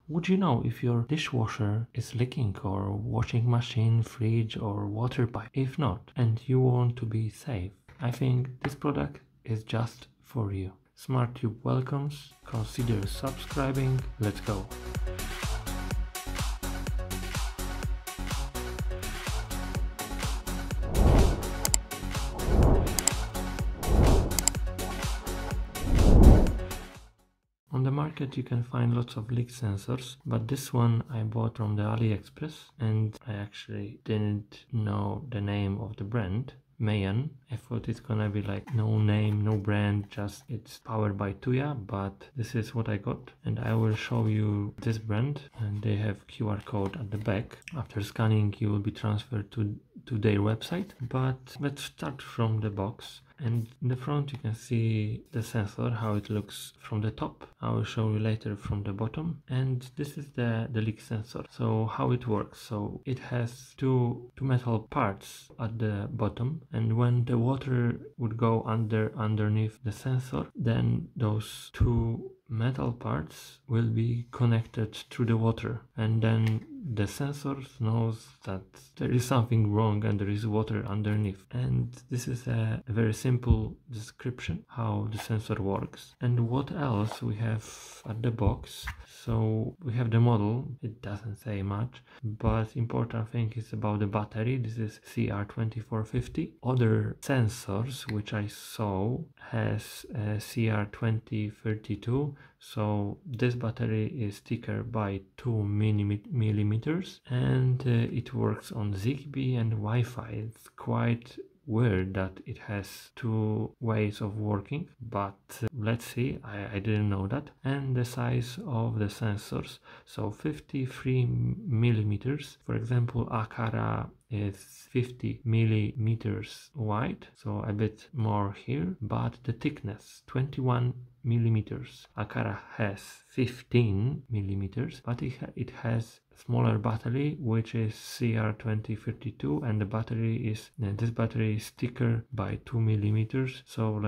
Would you know if your dishwasher is leaking, or washing machine, fridge or water pipe? If not, and you want to be safe, I think this product is just for you. SmartTube welcomes, consider subscribing, let's go. On the market you can find lots of leak sensors, but this one I bought from the AliExpress, and I actually didn't know the name of the brand. Mayan. I thought it's gonna be like no name, no brand, just it's powered by Tuya, but this is what I got, and I will show you this brand, and they have QR code at the back. After scanning you will be transferred to their website, but let's start from the box. And in the front you can see the sensor, how it looks from the top. I will show you later from the bottom. And this is the leak sensor. So how it works: so it has two metal parts at the bottom, and when the water would go underneath the sensor, then those two metal parts will be connected through the water, and then the sensor knows that there is something wrong and there is water underneath. And this is a very simple description how the sensor works. And what else we have at the box? So we have the model. It doesn't say much, but important thing is about the battery. This is CR2450. Other sensors which I saw has CR2032. So this battery is thicker by 2 millimeters, and it works on Zigbee and Wi-Fi. It's quite weird that it has two ways of working, but let's see. I didn't know that. And the size of the sensors, so 53 millimeters. For example, Aqara is 50 millimeters wide, so a bit more here, but the thickness 21 millimeters. Aqara has 15 millimeters, but it has smaller battery, which is CR2052, and the battery is this battery is thicker by 2 millimeters. So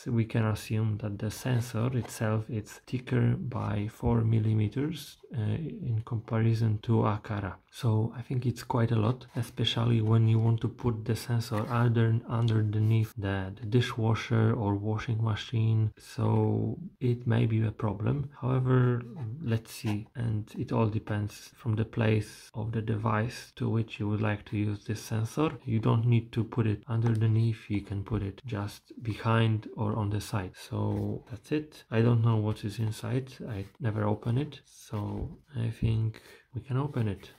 we can assume that the sensor itself is thicker by 4 millimeters in comparison to Aqara. So I think it's quite a lot, especially when you want to put the sensor underneath the dishwasher or washing machine. So it may be a problem. However, let's see, and it all depends from the place of the device to which you would like to use this sensor. You don't need to put it underneath, you can put it just behind or on the side. So that's it. I don't know what is inside, I never open it, so I think we can open it.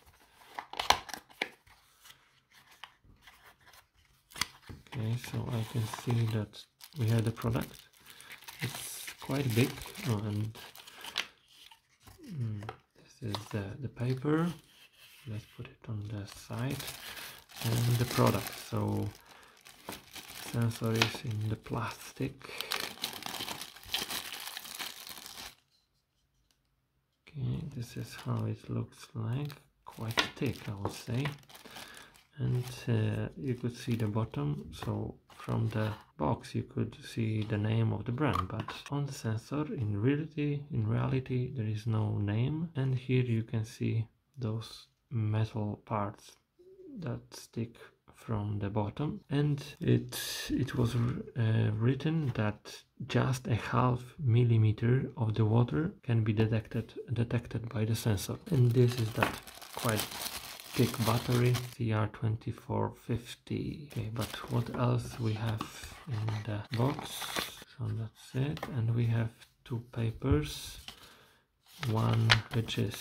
Okay, so I can see that we have the product. It's quite big, and this is the paper. Let's put it on the side, and the product. So sensor is in the plastic. Okay, this is how it looks like. Quite thick, I would say. And you could see the bottom. So from the box you could see the name of the brand, but on the sensor in reality there is no name. And here you can see those metal parts that stick from the bottom, and it was written that just 0.5 millimeter of the water can be detected by the sensor. And this is that quite thick battery, CR2450. Okay, but what else we have in the box? So that's it. And we have two papers, one which is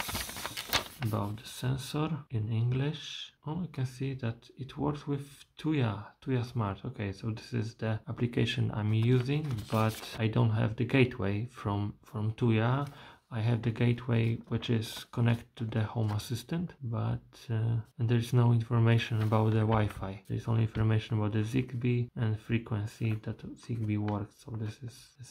about the sensor in English. Oh, I can see that it works with Tuya Smart. Okay, so this is the application I'm using, but I don't have the gateway from Tuya. I have the gateway which is connected to the Home Assistant, but and there is no information about the Wi-Fi. There is only information about the Zigbee and frequency that Zigbee works. So this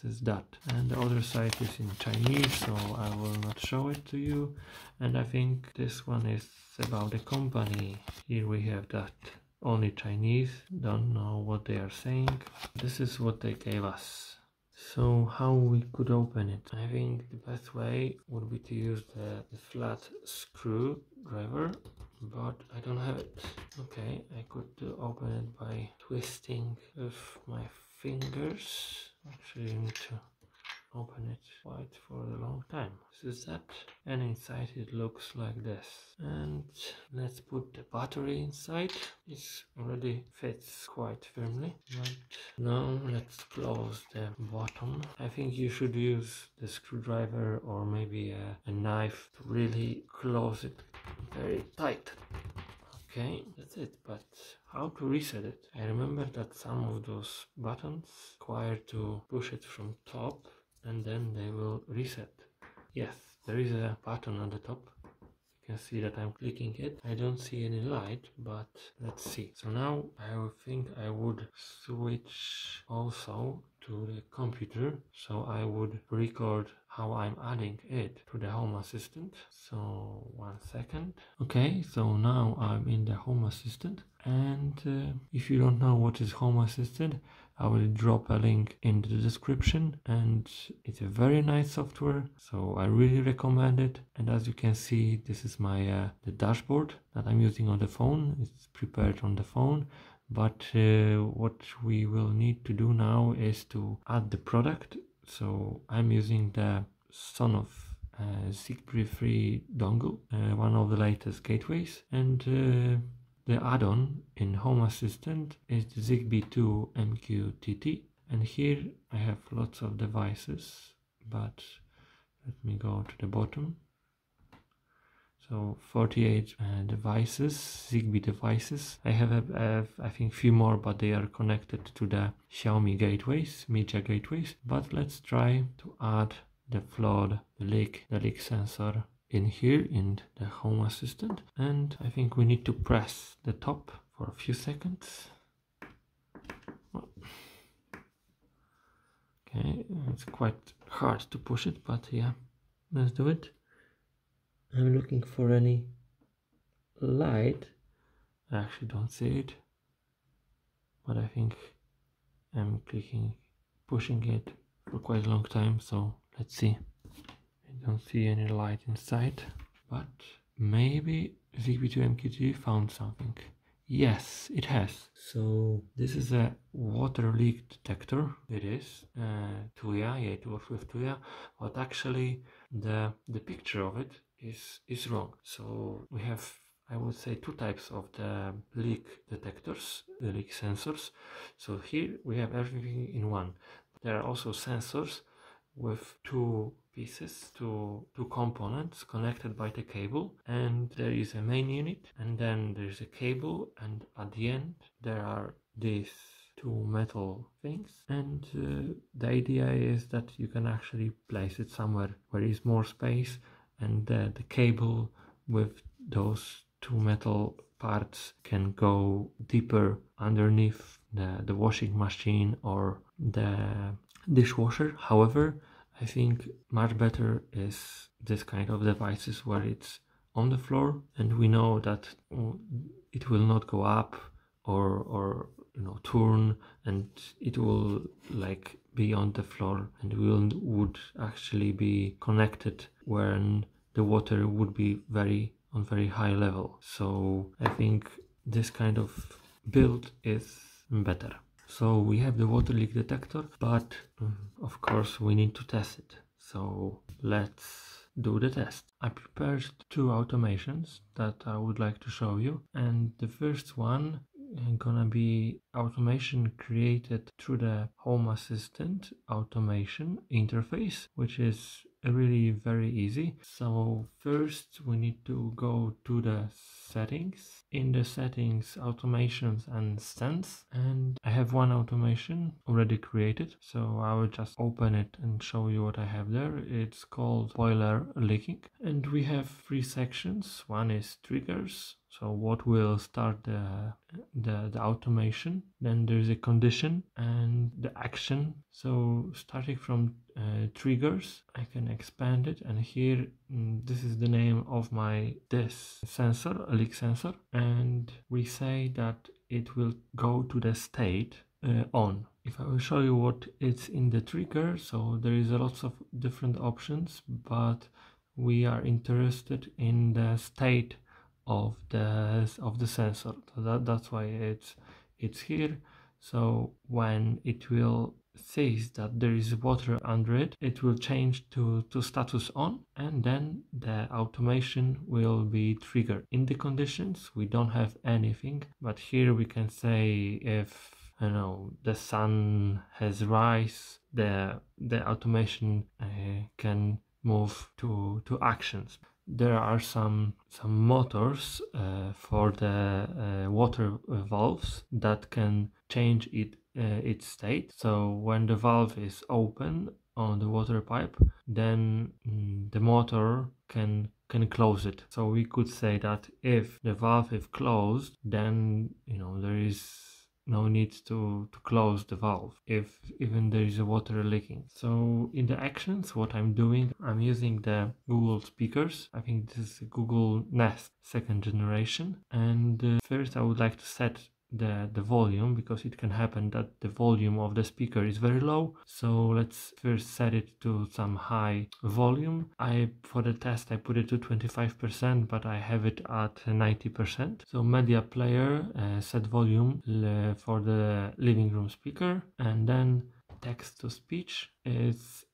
is that. And the other side is in Chinese, so I will not show it to you. And I think this one is about the company. Here we have that. Only Chinese, don't know what they are saying. This is what they gave us. So how we could open it? I think the best way would be to use the flat screwdriver, but I don't have it. Okay, I could open it by twisting with my fingers. Actually, I need to open it quite for a long time. This is that, and inside it looks like this. And let's put the battery inside. It already fits quite firmly, but now let's close the bottom. I think you should use the screwdriver or maybe a knife to really close it very tight. Okay, that's it, but how to reset it? I remember that some of those buttons require to push it from top and then they will reset. Yes, there is a button on the top. You can see that I'm clicking it. I don't see any light, but let's see. So now I think I would switch also to the computer. So I would record how I'm adding it to the Home Assistant. So 1 second. Okay, so now I'm in the Home Assistant. And if you don't know what is Home Assistant, I will drop a link in the description, and it's a very nice software, so I really recommend it. And as you can see, this is my the dashboard that I'm using on the phone. It's prepared on the phone, but what we will need to do now is to add the product. So I'm using the Sonoff Zigbee free dongle, one of the latest gateways, and the add-on in Home Assistant is the Zigbee 2 MQTT, and here I have lots of devices, but let me go to the bottom. So 48 devices, Zigbee devices. I have I think few more, but they are connected to the Xiaomi gateways, Mijia gateways. But let's try to add the flood, the leak sensor in here in the Home Assistant, and I think we need to press the top for a few seconds. Okay, it's quite hard to push it, but yeah, let's do it. I'm looking for any light. I actually don't see it, but I think I'm pushing it for quite a long time, so let's see. I don't see any light inside, but maybe Zigbee 2 MQTT found something. Yes, it has. So this is a water leak detector. It is Tuya. Yeah, it works with Tuya, but actually the picture of it is wrong. So we have, I would say, two types of the leak detectors, the leak sensors. So here we have everything in one. There are also sensors with two pieces, two components connected by the cable, and there is a main unit, and then there's a cable, and at the end there are these two metal things, and the idea is that you can actually place it somewhere where there is more space, and the cable with those two metal parts can go deeper underneath the washing machine or the dishwasher. However, I think much better is this kind of devices where it's on the floor, and we know that it will not go up or turn, and it will like be on the floor, and would actually be connected when the water would be on very high level. So I think this kind of build is better. So we have the water leak detector, but of course we need to test it. So let's do the test. I prepared two automations that I would like to show you, and the first one gonna be automation created through the Home Assistant automation interface, which is really very easy. So first we need to go to the settings. In the settings, automations and sends, and I have one automation already created, so I will just open it and show you what I have there. It's called boiler leaking, and we have three sections. One is triggers, so what will start the automation. Then there's a condition and the action. So starting from triggers, I can expand it, and here this is the name of this sensor, a leak sensor, and we say that it will go to the state on. if I will show you what is in the trigger, so there is a lots of different options, but we are interested in the state of the sensor. So that's why it's here. So when it will says that there is water under it, it will change to status on, and then the automation will be triggered. In the conditions we don't have anything, but here we can say if the sun has rise, the automation can move to actions. There are some motors for the water valves that can change its state. So when the valve is open on the water pipe, then the motor can close it. So we could say that if the valve is closed, then there is no need to close the valve if even there is a water leaking. So in the actions, what I'm doing, I'm using the Google speakers. I think this is Google Nest 2nd generation, and first I would like to set the volume, because it can happen that the volume of the speaker is very low. So let's first set it to some high volume. For the test I put it to 25%, but I have it at 90%. So media player, set volume for the living room speaker, and then text to speech is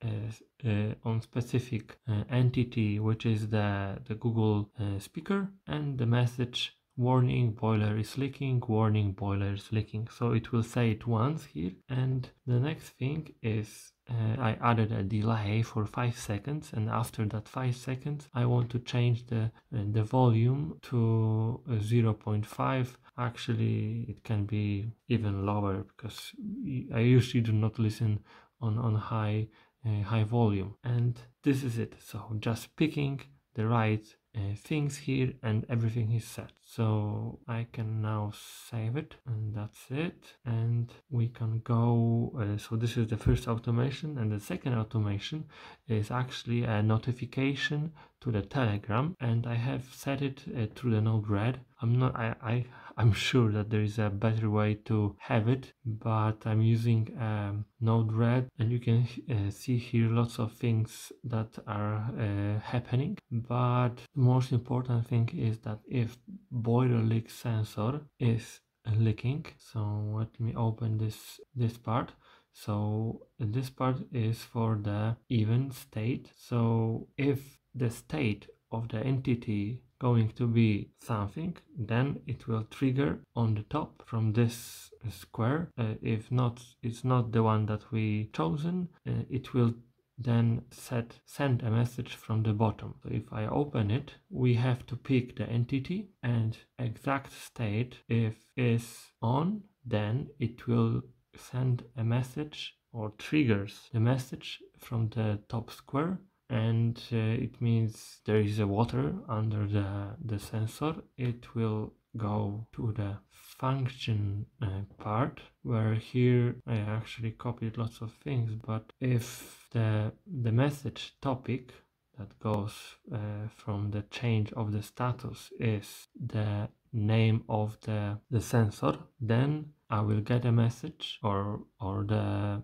on specific entity, which is the Google speaker, and the message: warning, boiler is leaking, warning, boiler is leaking. So it will say it once here. And the next thing is I added a delay for 5 seconds, and after that 5 seconds I want to change the volume to 0.5. Actually it can be even lower, because I usually do not listen on high volume. And this is it. So just picking the right things here, and everything is set. So I can now save it, and that's it. And we can go, so this is the first automation, and the second automation is actually a notification to the Telegram, and I have set it through the Node-RED. I'm sure that there is a better way to have it, but I'm using Node-RED, and you can see here lots of things that are happening. But the most important thing is that if boiler leak sensor is leaking, so let me open this part. So this part is for the event state. So if the state of the entity going to be something, then it will trigger on the top from this square. If not, it's not the one that we chosen, it will then send a message from the bottom. So if I open it, we have to pick the entity and exact state. If is on, then it will send a message or triggers the message from the top square, and it means there is a water under the sensor. It will go to the function part, where here I actually copied lots of things, but if the message topic that goes from the change of the status is the name of the sensor, then I will get a message, or the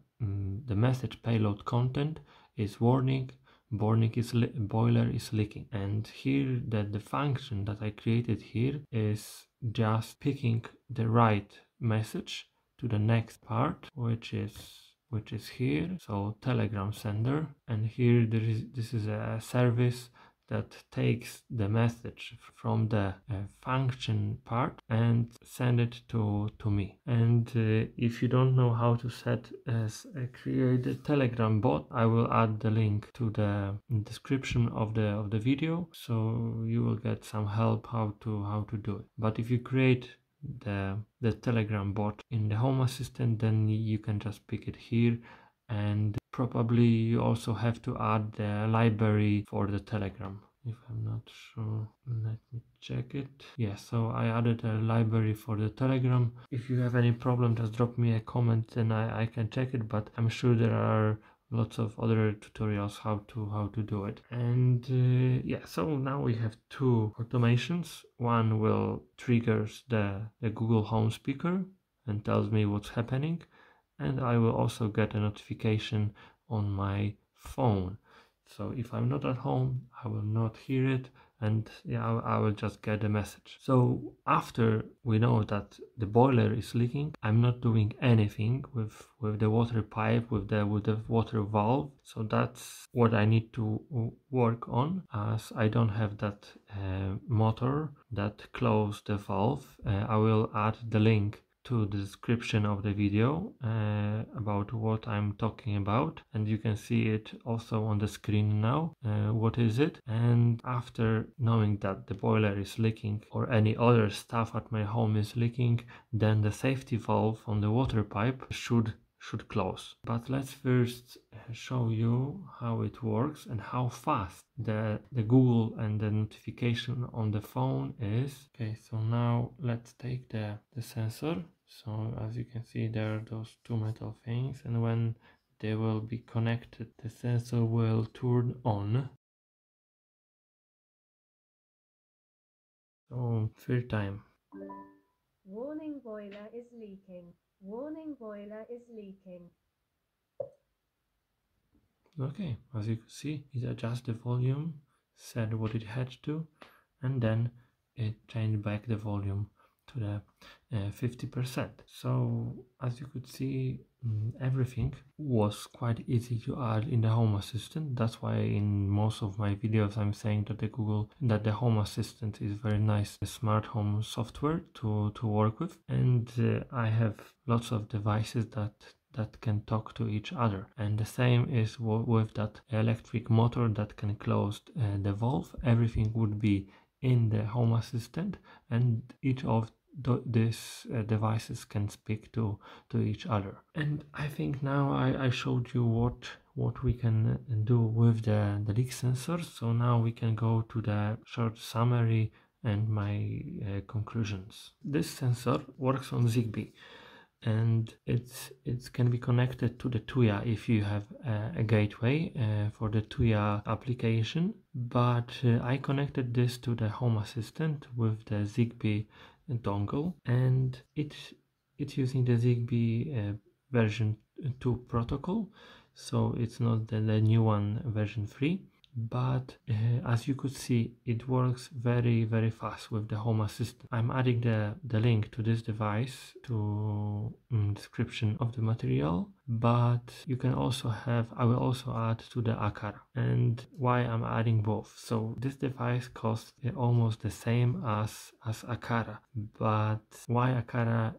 message payload content is warning, boiler is leaking. And here the function that I created here is just picking the right message to the next part, which is here. So Telegram sender, and here this is a service that takes the message from the function part and send it to me. And if you don't know how to create a Telegram bot, I will add the link to the description of the video, so you will get some help how to do it. But if you create the Telegram bot in the Home Assistant, then you can just pick it here, and probably you also have to add the library for the Telegram. If I'm not sure, let me check it. Yeah, so I added a library for the Telegram. If you have any problem, just drop me a comment and I can check it, but I'm sure there are lots of other tutorials how to do it. And yeah, so now we have two automations. One will triggers the Google Home speaker and tells me what's happening, and I will also get a notification on my phone. So if I'm not at home, I will not hear it, and yeah, I will just get a message. So after we know that the boiler is leaking, I'm not doing anything with the water pipe, with the water valve. So that's what I need to work on, as I don't have that motor that close the valve. I will add the link to the description of the video about what I'm talking about, and you can see it also on the screen now. What is it? And after knowing that the boiler is leaking or any other stuff at my home is leaking, then the safety valve on the water pipe should close. But let's first show you how it works and how fast the Google and the notification on the phone is. Okay, so now let's take the sensor. So as you can see, there are those two metal things, and when they will be connected, the sensor will turn on. So third time. Warning, boiler is leaking. Warning, boiler is leaking. Okay, as you can see, it adjusts the volume, said what it had to, and then it changed back the volume to the 50%. So as you could see, everything was quite easy to add in the Home Assistant. That's why in most of my videos I'm saying that the Home Assistant is very nice smart home software to work with, and I have lots of devices that can talk to each other, and the same is with that electric motor that can close the valve. Everything would be in the Home Assistant, and each of these devices can speak to each other. And I think now I showed you what we can do with the leak sensor. So now we can go to the short summary and my conclusions. This sensor works on Zigbee, and it can be connected to the Tuya if you have a gateway for the Tuya application. But I connected this to the Home Assistant with the Zigbee dongle, and it's using the Zigbee version 2 protocol, so it's not the new one, version 3. But as you could see, it works very fast with the Home Assistant. I'm adding the link to this device to description of the material, but you can also I will also add to the Aqara. And why I'm adding both? So this device costs almost the same as Aqara, but why Aqara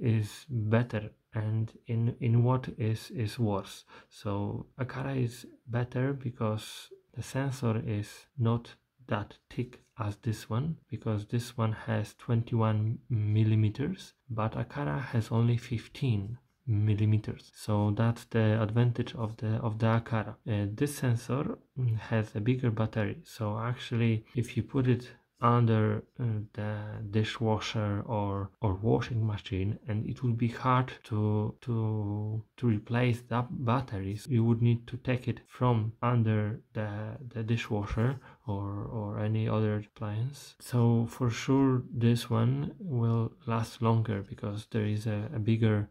is better and in what is worse? So Aqara is better because the sensor is not that thick as this one, because this one has 21 millimeters, but Aqara has only 15 millimeters. So that's the advantage of the Aqara. This sensor has a bigger battery, so actually if you put it under the dishwasher or washing machine, and it would be hard to replace that batteries. You would need to take it from under the dishwasher or any other appliance. So for sure this one will last longer because there is a bigger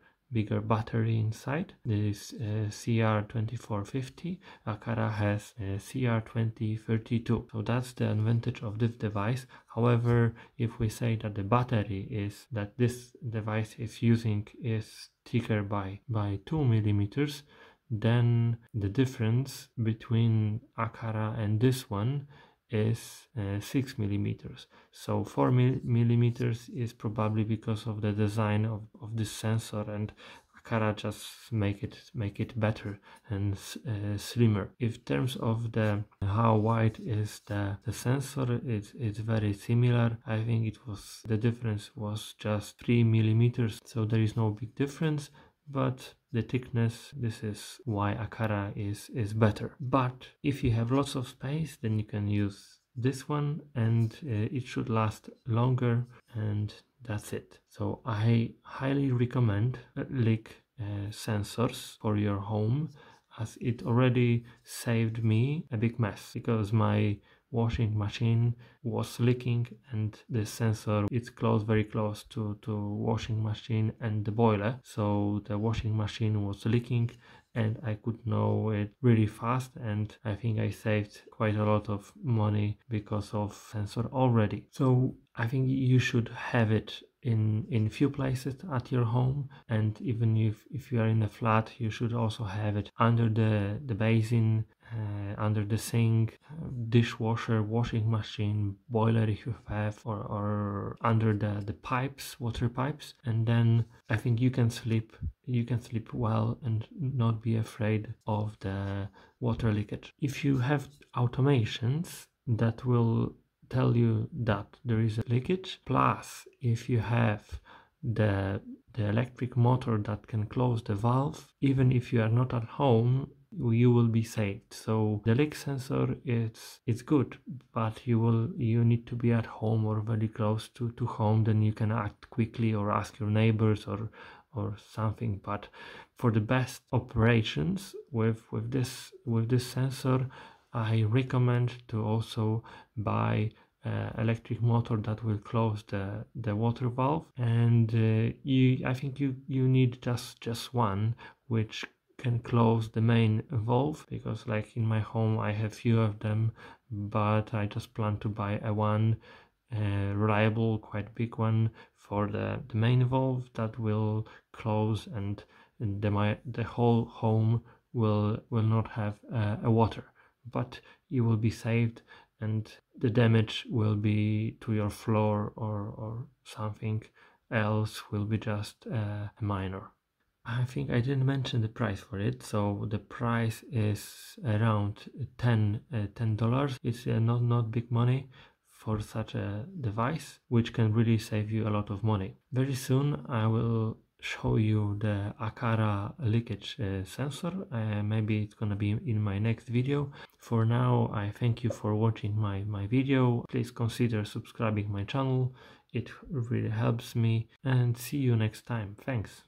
battery inside. This is CR2450. Aqara has CR2032. So that's the advantage of this device. However, if we say that the battery that this device is using is thicker by 2 millimeters, then the difference between Aqara and this one is 6 millimeters. So 4 millimeters is probably because of the design of this sensor, and Aqara just make it better and slimmer. In terms of the how wide is the sensor, it's very similar. I think the difference was just 3 millimeters, so there is no big difference. But the thickness, this is why Aqara is better. But if you have lots of space, then you can use this one, and it should last longer, and that's it. So I highly recommend leak sensors for your home, as it already saved me a big mess, because my washing machine was leaking, and the sensor is close, very close to washing machine and the boiler. So the washing machine was leaking, and I could know it really fast, and I think I saved quite a lot of money because of sensor already. So I think you should have it in few places at your home, and even if you are in a flat, you should also have it under the basin, under the sink, dishwasher, washing machine, boiler if you have, or under the pipes, water pipes, and then I think you can sleep well and not be afraid of the water leakage. If you have automations that will tell you that there is a leakage, plus if you have the electric motor that can close the valve, even if you are not at home, you will be saved. So the leak sensor, it's good, but you need to be at home or very close to home, then you can act quickly or ask your neighbors or something. But for the best operations with this sensor, I recommend to also buy electric motor that will close the water valve, and I think you need just one which can close the main valve, because like in my home I have few of them, but I just plan to buy a one reliable, quite big one for the main valve that will close, and the whole home will not have a water, but you will be saved, and the damage will be to your floor or something else will be just minor. I think I didn't mention the price for it, so the price is around $10. It's not big money for such a device, which can really save you a lot of money. Very soon I will show you the Aqara leakage sensor. Maybe it's gonna be in my next video. For now, I thank you for watching my video. Please consider subscribing my channel. It really helps me, and see you next time. Thanks.